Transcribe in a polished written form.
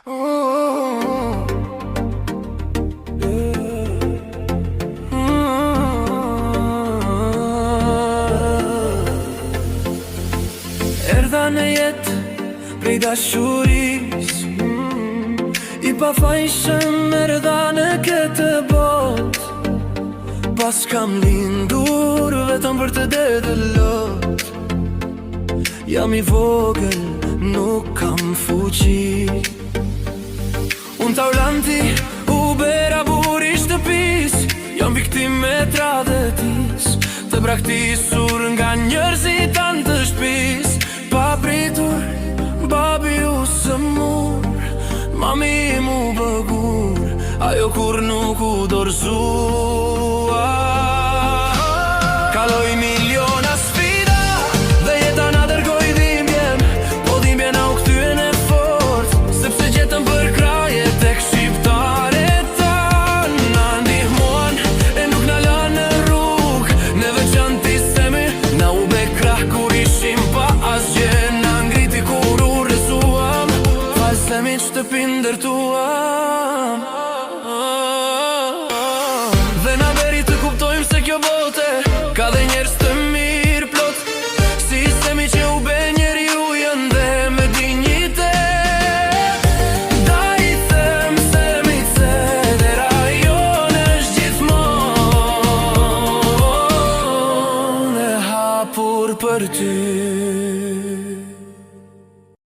Erdha në jetë prej dashuris, I pafajshëm erdha në këtë bot. Pas kam lindur vetëm për të dedëllot. Jam I vogël, nuk kam fuqi. Unë taulanti, u bera buri shtëpis. Jam viktim e tradëtis, të braktisur nga njerëzit tanë të shpis. Pa pritur, babi u sëmur, mami mu bëgur, ajo kur nuk u dorzua. Kaloj miliona sfida, dhe jeta na dërgoj dhimbjen, po dhimbjen au kthyen e fort, sepse gjetëm për kraje tek shqiptaret tan. Na ndihmuan e nuk na lanë në rrug, në veçanti semi, na u be krah kur ishim pa asgjë. Na ngriti kur u rrezuam, fal semi shtëpin ndërtuam. Dhe na beri të kuptojmë se kjo bote ka dhe njerëz të mirë plot, si semi që u be njeriu janë dhe me dinjitet. Da I them semi se dera jonë është gjithmonë e hapur për ty.